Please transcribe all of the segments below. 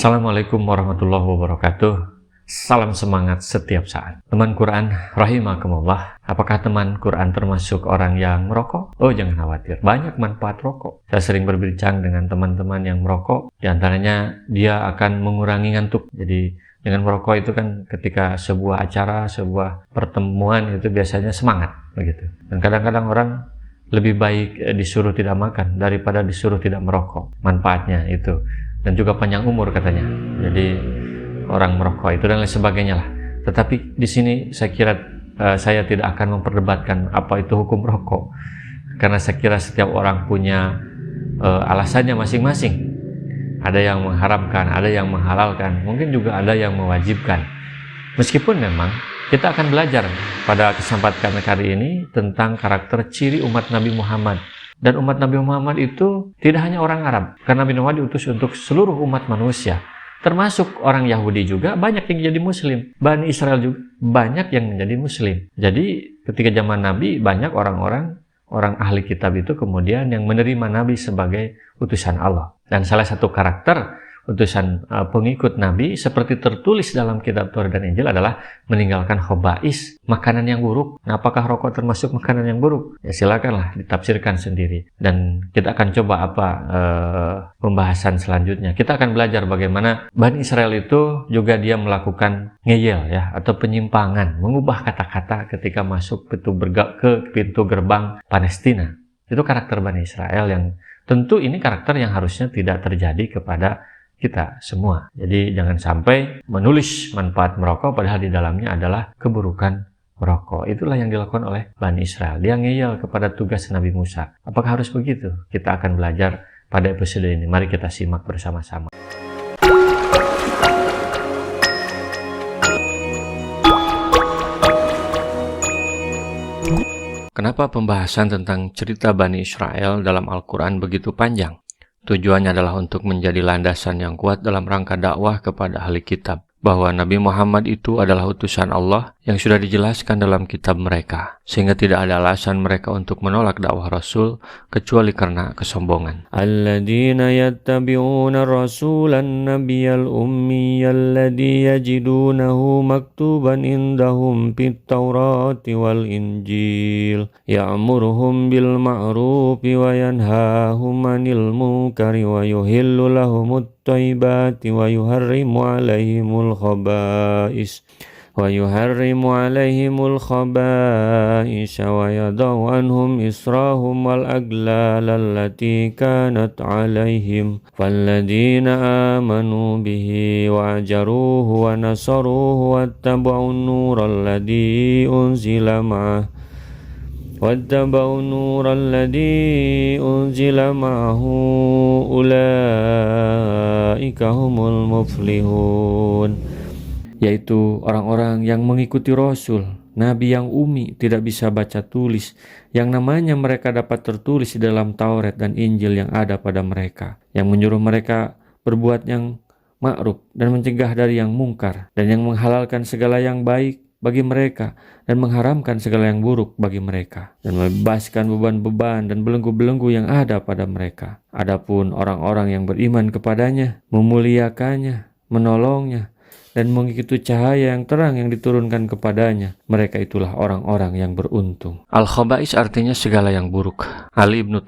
Assalamualaikum warahmatullahi wabarakatuh. Salam semangat setiap saat. Teman Quran, rahimakumullah. Apakah teman Quran termasuk orang yang merokok? Oh, jangan khawatir. Banyak manfaat rokok. Saya sering berbincang dengan teman-teman yang merokok. Di antaranya, dia akan mengurangi ngantuk. Jadi, dengan merokok itu kan ketika sebuah acara, sebuah pertemuan itu biasanya semangat. Begitu. Dan kadang-kadang orang lebih baik disuruh tidak makan daripada disuruh tidak merokok. Manfaatnya itu. Dan juga panjang umur katanya. Jadi orang merokok itu dan lain sebagainya lah. Tetapi di sini saya kira saya tidak akan memperdebatkan apa itu hukum rokok, karena saya kira setiap orang punya alasannya masing-masing. Ada yang mengharamkan, ada yang menghalalkan, mungkin juga ada yang mewajibkan. Meskipun memang kita akan belajar pada kesempatan kali ini tentang karakter ciri umat Nabi Muhammad. Dan umat Nabi Muhammad itu tidak hanya orang Arab, karena Nabi Muhammad diutus untuk seluruh umat manusia. Termasuk orang Yahudi juga banyak yang jadi Muslim. Bani Israel juga banyak yang menjadi Muslim. Jadi ketika zaman Nabi banyak orang ahli kitab itu kemudian yang menerima Nabi sebagai utusan Allah. Dan salah satu karakter utusan pengikut Nabi seperti tertulis dalam kitab Taurat dan Injil adalah meninggalkan khobais, makanan yang buruk. Nah, apakah rokok termasuk makanan yang buruk? Ya silakanlah ditafsirkan sendiri. Dan kita akan coba pembahasan selanjutnya. Kita akan belajar bagaimana Bani Israel itu juga dia melakukan ngeyel ya atau penyimpangan, mengubah kata-kata ketika masuk ke pintu gerbang Palestina. Itu karakter Bani Israel yang tentu ini karakter yang harusnya tidak terjadi kepada kita semua. Jadi jangan sampai menulis manfaat merokok padahal di dalamnya adalah keburukan merokok. Itulah yang dilakukan oleh Bani Israel. Dia ngeyel kepada tugas Nabi Musa. Apakah harus begitu? Kita akan belajar pada episode ini. Mari kita simak bersama-sama. Kenapa pembahasan tentang cerita Bani Israel dalam Al-Quran begitu panjang? Tujuannya adalah untuk menjadi landasan yang kuat dalam rangka dakwah kepada ahli kitab, bahwa Nabi Muhammad itu adalah utusan Allah yang sudah dijelaskan dalam kitab mereka, sehingga tidak ada alasan mereka untuk menolak dakwah Rasul kecuali karena kesombongan. Alladzina yattabi'una rasulan nabiyyal ummiyal ladzi yajidunahu maktuban indahum fit Taurati wal Injil ya'muruhum bil ma'rufi wa yanhahum 'anil munkari wa yuhillu lahumut thayyibati wa yuharrimu 'alaihimul khaba'is وَيُحَرِّمُ عَلَيْهِمُ الْخَبَائِثَ وَيَضَعُ عَنْهُمْ إِصْرَهُمْ وَالْأَغْلَالَ الَّتِي كَانَتْ عَلَيْهِمْ فَالَّذِينَ آمَنُوا بِهِ وَعَزَّرُوهُ وَنَصَرُوهُ وَاتَّبَعُوا النُّورَ الَّذِي أُنْزِلَ مَعَهُ أُولَئِكَ هُمُ الْمُفْلِحُونَ, yaitu orang-orang yang mengikuti Rasul, Nabi yang ummi, tidak bisa baca tulis, yang namanya mereka dapat tertulis di dalam Taurat dan Injil yang ada pada mereka, yang menyuruh mereka berbuat yang ma'ruf dan mencegah dari yang mungkar, dan yang menghalalkan segala yang baik bagi mereka dan mengharamkan segala yang buruk bagi mereka, dan membebaskan beban-beban dan belenggu-belenggu yang ada pada mereka. Adapun orang-orang yang beriman kepadanya, memuliakannya, menolongnya, dan mengikuti cahaya yang terang yang diturunkan kepadanya, mereka itulah orang-orang yang beruntung. Al-Khaba'is artinya segala yang buruk. Ali ibnu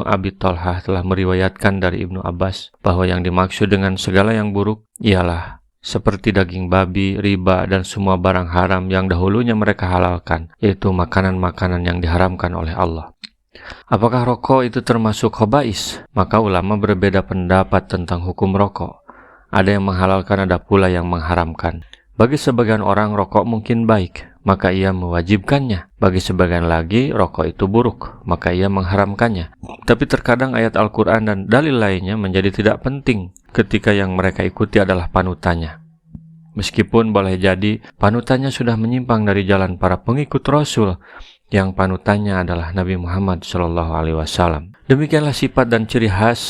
Abi Thalhah telah meriwayatkan dari Ibnu Abbas bahwa yang dimaksud dengan segala yang buruk ialah seperti daging babi, riba, dan semua barang haram yang dahulunya mereka halalkan, yaitu makanan-makanan yang diharamkan oleh Allah. Apakah rokok itu termasuk khaba'is? Maka ulama berbeda pendapat tentang hukum rokok. Ada yang menghalalkan, ada pula yang mengharamkan. Bagi sebagian orang rokok mungkin baik, maka ia mewajibkannya. Bagi sebagian lagi rokok itu buruk, maka ia mengharamkannya. Tapi terkadang ayat Al-Quran dan dalil lainnya menjadi tidak penting ketika yang mereka ikuti adalah panutannya. Meskipun boleh jadi panutannya sudah menyimpang dari jalan para pengikut Rasul, yang panutannya adalah Nabi Muhammad SAW. Demikianlah sifat dan ciri khas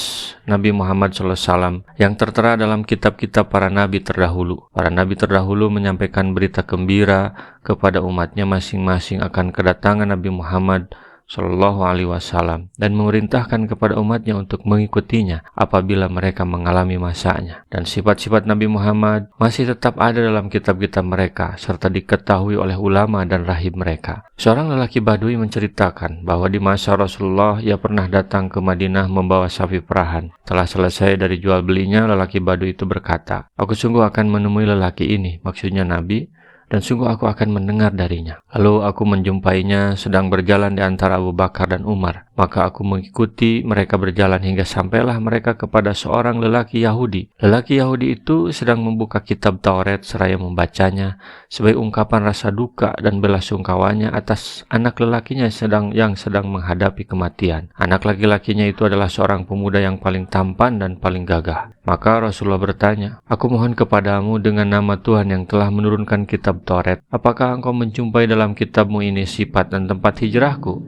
Nabi Muhammad SAW yang tertera dalam kitab-kitab para nabi terdahulu. Para nabi terdahulu menyampaikan berita gembira kepada umatnya masing-masing akan kedatangan Nabi Muhammad Shallallahu Alaihi Wasallam dan memerintahkan kepada umatnya untuk mengikutinya apabila mereka mengalami masanya. Dan sifat-sifat Nabi Muhammad masih tetap ada dalam kitab-kitab mereka serta diketahui oleh ulama dan rahib mereka. Seorang lelaki Badui menceritakan bahwa di masa Rasulullah ia pernah datang ke Madinah membawa sapi perahan. Telah selesai dari jual belinya, lelaki Badui itu berkata, "Aku sungguh akan menemui lelaki ini," maksudnya Nabi, "dan sungguh aku akan mendengar darinya." Lalu aku menjumpainya sedang berjalan di antara Abu Bakar dan Umar. Maka aku mengikuti mereka berjalan hingga sampailah mereka kepada seorang lelaki Yahudi. Lelaki Yahudi itu sedang membuka kitab Taurat seraya membacanya sebagai ungkapan rasa duka dan belasungkawanya atas anak lelakinya yang sedang menghadapi kematian. Anak laki-lakinya itu adalah seorang pemuda yang paling tampan dan paling gagah. Maka Rasulullah bertanya, "Aku mohon kepadamu dengan nama Tuhan yang telah menurunkan kitab Taurat, apakah engkau menjumpai dalam kitabmu ini sifat dan tempat hijrahku?"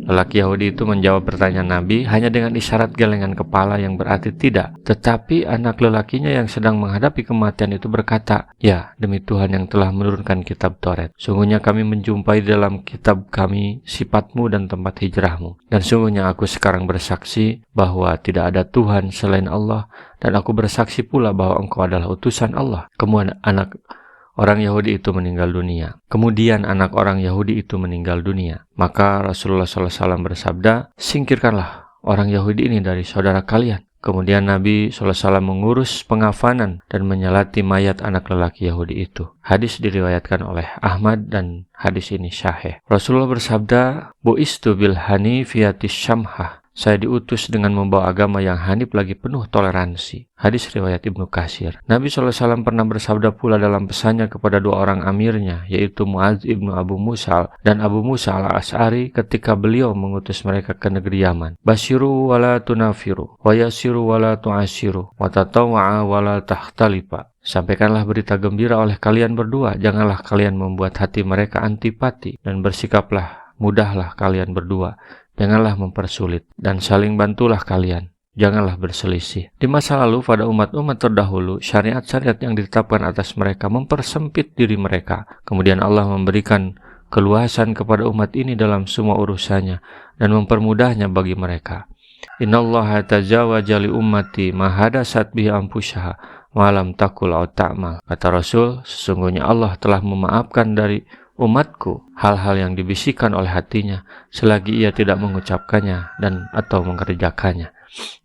Lelaki Yahudi itu menjawab pertanyaan Nabi hanya dengan isyarat gelengan kepala yang berarti tidak. Tetapi anak lelakinya yang sedang menghadapi kematian itu berkata, "Ya, demi Tuhan yang telah menurunkan kitab Taurat, sungguhnya kami menjumpai dalam kitab kami sifatmu dan tempat hijrahmu. Dan sungguhnya aku sekarang bersaksi bahwa tidak ada Tuhan selain Allah, dan aku bersaksi pula bahwa engkau adalah utusan Allah." Kemudian anak orang Yahudi itu meninggal dunia. Maka Rasulullah SAW bersabda, "Singkirkanlah orang Yahudi ini dari saudara kalian." Kemudian Nabi SAW mengurus pengafanan dan menyalati mayat anak lelaki Yahudi itu. Hadis diriwayatkan oleh Ahmad dan hadis ini syahih. Rasulullah bersabda, "Bu'istu bil hanifiyatis syamhah." Saya diutus dengan membawa agama yang hanif lagi penuh toleransi. Hadis riwayat Ibnu Katsir. Nabi SAW pernah bersabda pula dalam pesannya kepada dua orang amirnya, yaitu Mu'adz ibnu Abu Musa dan Abu Musa al-Ash'ari ketika beliau mengutus mereka ke negeri Yaman. "Basyiru wala tunafiru, wa yasiru wala tu'asiru, wa tatawwa'a wala tahtalifa." Sampaikanlah berita gembira oleh kalian berdua, janganlah kalian membuat hati mereka antipati, dan bersikaplah mudahlah kalian berdua. Janganlah mempersulit, dan saling bantulah kalian. Janganlah berselisih. Di masa lalu pada umat-umat terdahulu, syariat-syariat yang ditetapkan atas mereka mempersempit diri mereka. Kemudian Allah memberikan keluasan kepada umat ini dalam semua urusannya dan mempermudahnya bagi mereka. "Innallaha tajawaza li ummati ma hadasat bihi anfusaha wa lam takul aw ta'mal." Kata Rasul, sesungguhnya Allah telah memaafkan dari umatku hal-hal yang dibisikkan oleh hatinya selagi ia tidak mengucapkannya dan atau mengerjakannya.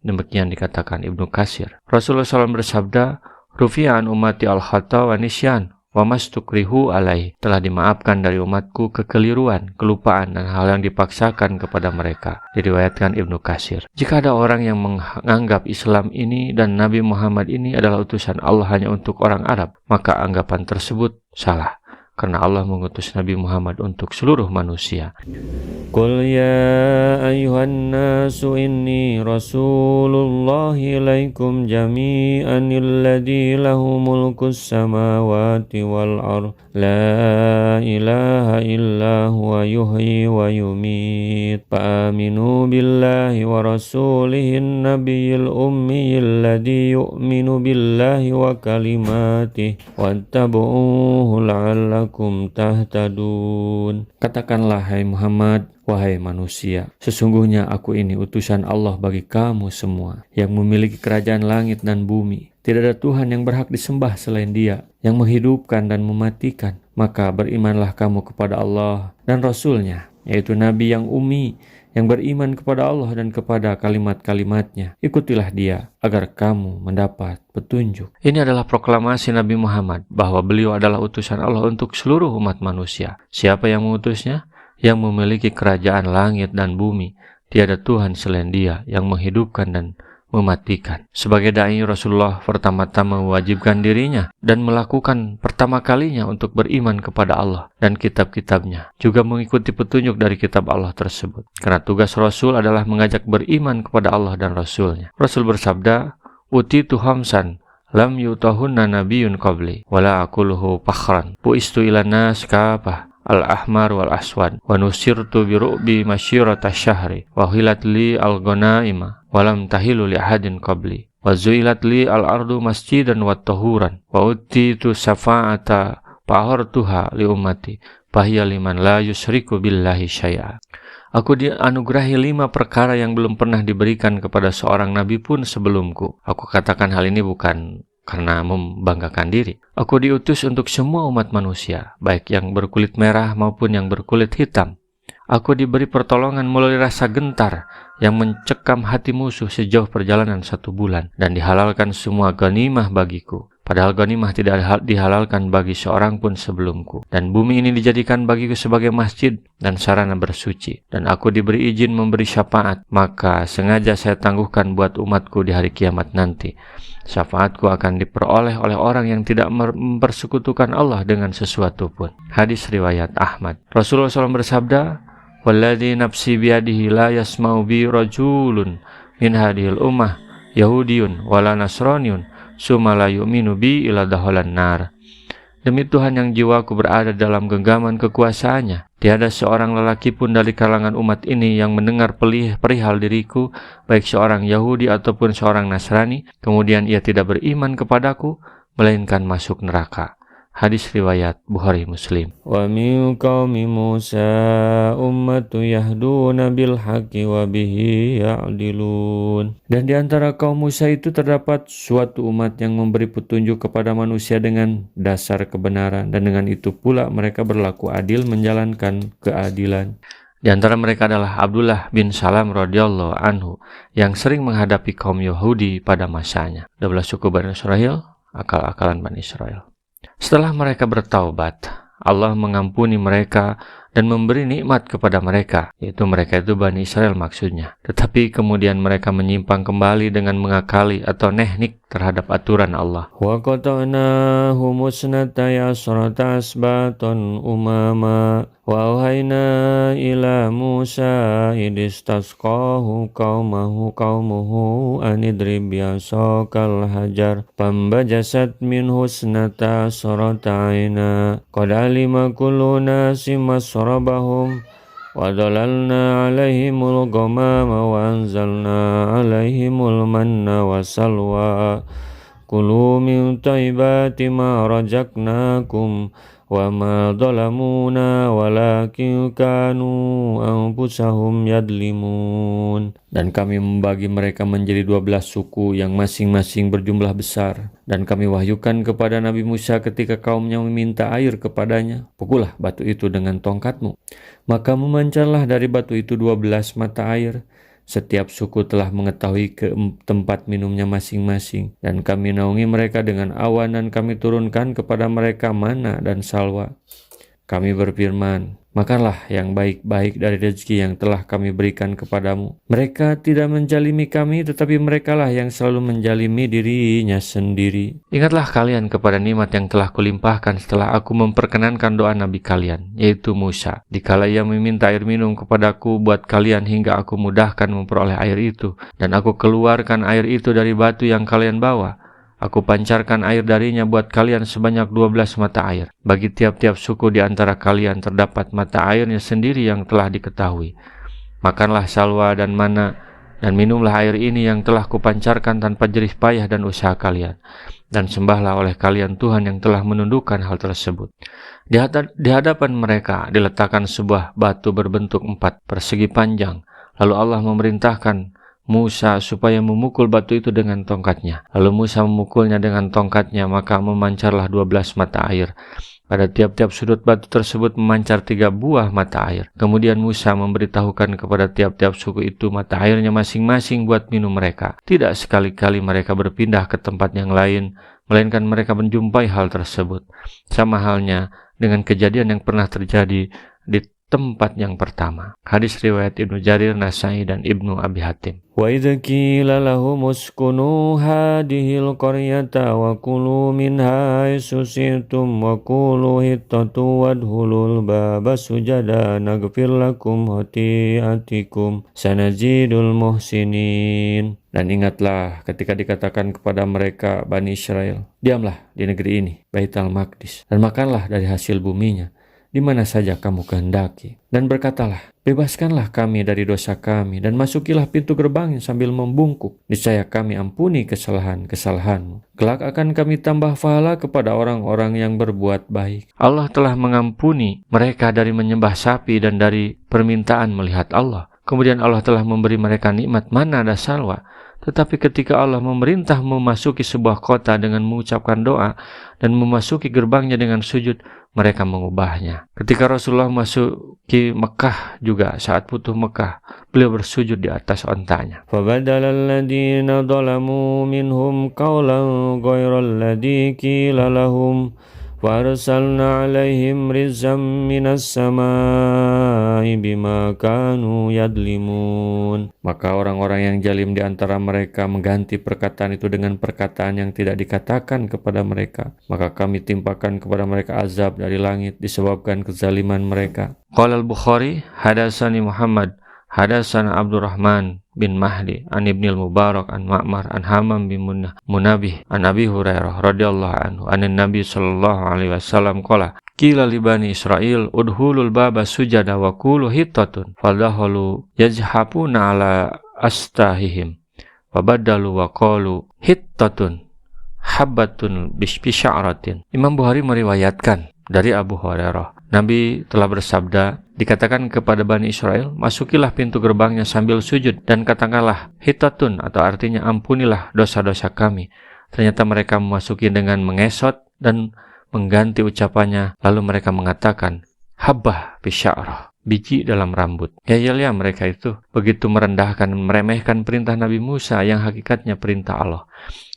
Demikian dikatakan Ibnu Katsir. Rasulullah SAW bersabda, "Rufi'an ummati al-khata wa nisyan wa mastukrihu alaih." Telah dimaafkan dari umatku kekeliruan, kelupaan, dan hal yang dipaksakan kepada mereka. Diriwayatkan Ibnu Katsir. Jika ada orang yang menganggap Islam ini dan Nabi Muhammad ini adalah utusan Allah hanya untuk orang Arab, maka anggapan tersebut salah. Karena Allah mengutus Nabi Muhammad untuk seluruh manusia. Qul ya ayyuhan nasu inni rasulullahi ilaikum jami'an alladzi lahu mulkus samawati wal ardh la ilaha illa huwa yuhyi wa yumit fa aminu billahi wa rasulihin nabiyil ummiyil ladzi yu'minu billahi wa kalimatihi wattabu'uhu la'allakum tahtadun. Katakanlah, hai Muhammad, wahai manusia, sesungguhnya aku ini utusan Allah bagi kamu semua, yang memiliki kerajaan langit dan bumi. Tidak ada Tuhan yang berhak disembah selain Dia, yang menghidupkan dan mematikan. Maka berimanlah kamu kepada Allah dan Rasul-Nya, yaitu Nabi yang ummi, yang beriman kepada Allah dan kepada kalimat-kalimatnya. Ikutilah Dia agar kamu mendapat petunjuk. Ini adalah proklamasi Nabi Muhammad bahwa beliau adalah utusan Allah untuk seluruh umat manusia. Siapa yang mengutusnya? Yang memiliki kerajaan langit dan bumi. Tiada Tuhan selain Dia yang menghidupkan dan mematikan. Sebagai dai, Rasulullah pertama-tama mewajibkan dirinya dan melakukan pertama kalinya untuk beriman kepada Allah dan kitab-kitabnya, juga mengikuti petunjuk dari kitab Allah tersebut. Karena tugas Rasul adalah mengajak beriman kepada Allah dan Rasul-Nya. Rasul bersabda, "Utitu khamsan lam yutahunna nabiyyun qabli wala aquluhu fakhran. Bu'istu ilan nas kafah al-ahmar wal aswad wa nusirtu bi ru'bi masyirata syahri wa hilat li al-ghanaima walam tahilu li ahadin qabli wa zuilat li al-ardu masjidan wa tahuran wa utitu safa'ata pahartuha li ummati fahiya liman la yusriku billahi syai'a." Aku dianugerahi 5 perkara yang belum pernah diberikan kepada seorang nabi pun sebelumku. Aku katakan hal ini bukan karena membanggakan diri. Aku diutus untuk semua umat manusia, baik yang berkulit merah maupun yang berkulit hitam. Aku diberi pertolongan melalui rasa gentar yang mencekam hati musuh sejauh perjalanan 1 bulan, dan dihalalkan semua ghanimah bagiku. Padahal ghanimah tidak dihalalkan bagi seorang pun sebelumku. Dan bumi ini dijadikan bagiku sebagai masjid dan sarana bersuci. Dan aku diberi izin memberi syafaat, maka sengaja saya tangguhkan buat umatku di hari kiamat nanti. Syafaatku akan diperoleh oleh orang yang tidak mempersekutukan Allah dengan sesuatu pun. Hadis riwayat Ahmad. Rasulullah SAW bersabda, "Walladzi nafsi biyadihi la yasma'u bi rajulun min hadhil ummah Yahudiyun wala Nasraniyun summa la yu'minu bi ila dakhalan nar." Demi Tuhan yang jiwaku berada dalam genggaman kekuasaannya, tiada seorang lelaki pun dari kalangan umat ini yang mendengar perihal diriku, baik seorang Yahudi ataupun seorang Nasrani, kemudian ia tidak beriman kepadaku, melainkan masuk neraka. Hadis riwayat Bukhari Muslim. Wa min qaumi Musa ummatu yahduna bil haqqi wa bihi ya'dilun. Dan di antara kaum Musa itu terdapat suatu umat yang memberi petunjuk kepada manusia dengan dasar kebenaran, dan dengan itu pula mereka berlaku adil menjalankan keadilan. Di antara mereka adalah Abdullah bin Salam radhiyallahu anhu yang sering menghadapi kaum Yahudi pada masanya. 12 suku Bani Israel, akal-akalan Bani Israel. Setelah mereka bertaubat, Allah mengampuni mereka dan memberi nikmat kepada mereka, yaitu mereka itu Bani Israel maksudnya. Tetapi kemudian mereka menyimpang kembali dengan mengakali atau nehnik terhadap aturan Allah. Wa qata'nahum musnatay asrata asbatan umama wa auhayna ila Musa idistasqahu qaumuhu anidrib yasaqal hajar pambajasat min husnata asrata aina qad alima kullu nasim masrabahum wa dhalalna alaihimul ghamama wa anzalna alaihimul manna wa salwa kulu min taibati ma razaqnakum wa ma dhalamuna walakin kanu anfusahum yadlimun. Dan kami membagi mereka menjadi 12 suku yang masing-masing berjumlah besar. Dan kami wahyukan kepada Nabi Musa ketika kaumnya meminta air kepadanya, pukullah batu itu dengan tongkatmu. Maka memancarlah dari batu itu 12 mata air. Setiap suku telah mengetahui ke tempat minumnya masing-masing. Dan kami naungi mereka dengan awan dan kami turunkan kepada mereka manna dan salwa. Kami berfirman, makanlah yang baik-baik dari rezeki yang telah kami berikan kepadamu. Mereka tidak menjalimi kami, tetapi merekalah yang selalu menjalimi dirinya sendiri. Ingatlah kalian kepada nikmat yang telah kulimpahkan setelah aku memperkenankan doa Nabi kalian, yaitu Musa. Dikala ia meminta air minum kepadaku buat kalian hingga aku mudahkan memperoleh air itu, dan aku keluarkan air itu dari batu yang kalian bawa. Aku pancarkan air darinya buat kalian sebanyak 12 mata air. Bagi tiap-tiap suku di antara kalian terdapat mata airnya sendiri yang telah diketahui. Makanlah salwa dan mana, dan minumlah air ini yang telah kupancarkan tanpa jerih payah dan usaha kalian. Dan sembahlah oleh kalian Tuhan yang telah menundukkan hal tersebut. Di hadapan mereka diletakkan sebuah batu berbentuk 4 persegi panjang. Lalu Allah memerintahkan Musa supaya memukul batu itu dengan tongkatnya. Lalu Musa memukulnya dengan tongkatnya, maka memancarlah 12 mata air. Pada tiap-tiap sudut batu tersebut memancar 3 buah mata air. Kemudian Musa memberitahukan kepada tiap-tiap suku itu mata airnya masing-masing buat minum mereka. Tidak sekali-kali mereka berpindah ke tempat yang lain, melainkan mereka menjumpai hal tersebut. Sama halnya dengan kejadian yang pernah terjadi di tempat yang pertama. Hadis riwayat Ibnu Jarir, Nasai, dan Ibnu Abi Hatim. Wa idza qila lahum uskunu hadhil qaryata wa kulu minha haythu shi'tum wa kulu hittatu wadkhulul baba sujada naghfir lakum khati'atikum sanazidul muhsinin. Dan ingatlah ketika dikatakan kepada mereka Bani Israel, diamlah di negeri ini, Baitul Maqdis, dan makanlah dari hasil buminya. di mana saja kamu kehendaki. Dan berkatalah, bebaskanlah kami dari dosa kami, dan masukilah pintu gerbangnya sambil membungkuk. Niscaya kami ampuni kesalahan-kesalahanmu. Kelak akan kami tambah pahala kepada orang-orang yang berbuat baik. Allah telah mengampuni mereka dari menyembah sapi dan dari permintaan melihat Allah. Kemudian Allah telah memberi mereka nikmat manna dan salwa. Tetapi ketika Allah memerintah memasuki sebuah kota dengan mengucapkan doa dan memasuki gerbangnya dengan sujud, mereka mengubahnya. Ketika Rasulullah masuki Mekah juga, saat putuh Mekah, beliau bersujud di atas ontanya. فَبَدَلَ الَّذِينَ ظَلَمُوا مِنْهُمْ قَوْلًا غَيْرَ الَّذِي قِيلَ لَهُمْ وَأَرْسَلْنَا عَلَيْهِمْ رِجْزًا مِنَ السَّمَاءِ بِمَا كَانُوا يَظْلِمُونَ. Maka orang-orang yang zalim di antara mereka mengganti perkataan itu dengan perkataan yang tidak dikatakan kepada mereka. Maka kami timpakan kepada mereka azab dari langit disebabkan kezaliman mereka. Qala al-Bukhari, hadatsani Muhammad, hadatsana Abdurrahman bin Mahdi an Ibnil Mubarak an Ma'mar an Hamam bin Munabih an Abi Hurairah radhiyallahu anhu anin Nabi sallallahu alaihi wasallam qala qila li bani Israil udhulul baba sujada wa qulu hittatun fadahalu yajhapuna ala astahihim wa badalu wa qalu hittatun habbatun bisya'ratin. Imam Bukhari meriwayatkan dari Abu Hurairah, Nabi telah bersabda, dikatakan kepada Bani Israel, masukilah pintu gerbangnya sambil sujud dan katakanlah hitatun, atau artinya ampunilah dosa-dosa kami. Ternyata mereka memasuki dengan mengesot dan mengganti ucapannya, lalu mereka mengatakan habbah bisya'rah, biji dalam rambut. Ya mereka itu begitu merendahkan dan meremehkan perintah Nabi Musa yang hakikatnya perintah Allah.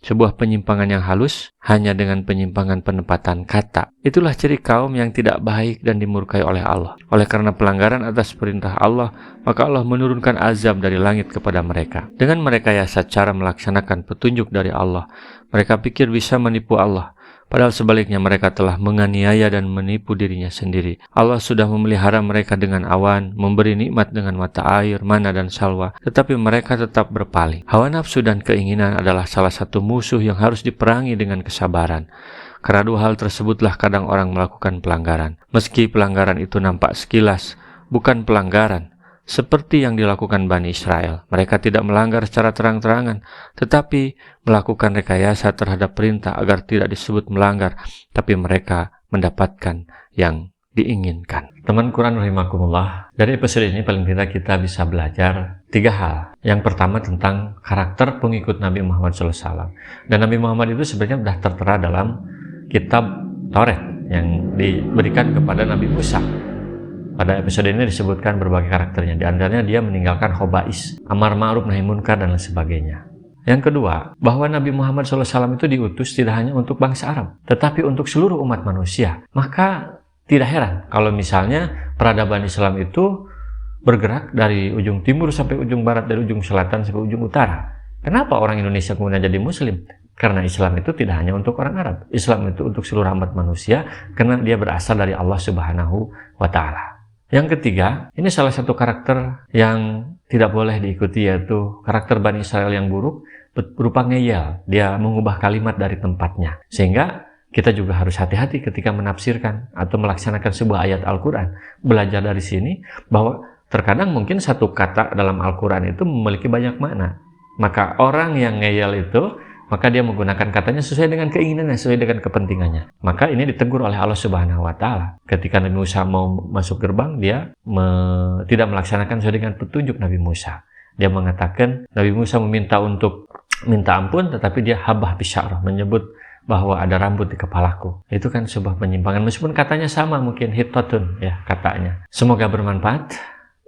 Sebuah penyimpangan yang halus hanya dengan penyimpangan penempatan kata. Itulah ciri kaum yang tidak baik dan dimurkai oleh Allah. Oleh karena pelanggaran atas perintah Allah, maka Allah menurunkan azab dari langit kepada mereka. Dengan merekayasa cara melaksanakan petunjuk dari Allah, mereka pikir bisa menipu Allah. Padahal sebaliknya mereka telah menganiaya dan menipu dirinya sendiri. Allah sudah memelihara mereka dengan awan, memberi nikmat dengan mata air, mana dan salwa, tetapi mereka tetap berpaling. Hawa nafsu dan keinginan adalah salah satu musuh yang harus diperangi dengan kesabaran. Karena dua hal tersebutlah kadang orang melakukan pelanggaran. Meski pelanggaran itu nampak sekilas, bukan pelanggaran seperti yang dilakukan Bani Israel. Mereka tidak melanggar secara terang-terangan, tetapi melakukan rekayasa terhadap perintah agar tidak disebut melanggar, tapi mereka mendapatkan yang diinginkan. Teman Quran rahimakumullah, dari episode ini paling tidak kita bisa belajar 3 hal. Yang pertama tentang karakter pengikut Nabi Muhammad SAW. Dan Nabi Muhammad itu sebenarnya sudah tertera dalam kitab Taurat yang diberikan kepada Nabi Musa. Pada episode ini disebutkan berbagai karakternya. Di antaranya dia meninggalkan khobais, amar ma'ruf nahi munkar dan lain sebagainya. Yang kedua, bahwa Nabi Muhammad SAW itu diutus tidak hanya untuk bangsa Arab, tetapi untuk seluruh umat manusia. Maka tidak heran kalau misalnya peradaban Islam itu bergerak dari ujung timur sampai ujung barat, dari ujung selatan sampai ujung utara. Kenapa orang Indonesia kemudian jadi Muslim? Karena Islam itu tidak hanya untuk orang Arab. Islam itu untuk seluruh umat manusia karena dia berasal dari Allah Subhanahu wa Ta'ala. Yang ketiga, ini salah satu karakter yang tidak boleh diikuti, yaitu karakter Bani Israel yang buruk berupa ngeyel. Dia mengubah kalimat dari tempatnya. Sehingga kita juga harus hati-hati ketika menafsirkan atau melaksanakan sebuah ayat Al-Quran. Belajar dari sini bahwa terkadang mungkin satu kata dalam Al-Quran itu memiliki banyak makna. Maka orang yang ngeyel itu, maka dia menggunakan katanya sesuai dengan keinginannya, sesuai dengan kepentingannya. Maka ini ditegur oleh Allah Subhanahu wa Ta'ala. Ketika Nabi Musa mau masuk gerbang, dia tidak melaksanakan sesuai dengan petunjuk Nabi Musa. Dia mengatakan Nabi Musa meminta untuk minta ampun, tetapi dia habah bisya'rah, menyebut bahwa ada rambut di kepalaku. Itu kan sebuah penyimpangan, meskipun katanya sama, mungkin hittatun ya katanya. Semoga bermanfaat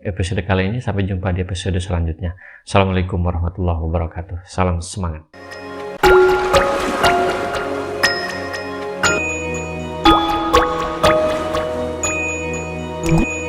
episode kali ini. Sampai jumpa di episode selanjutnya. Assalamualaikum warahmatullahi wabarakatuh. Salam semangat. Thank you.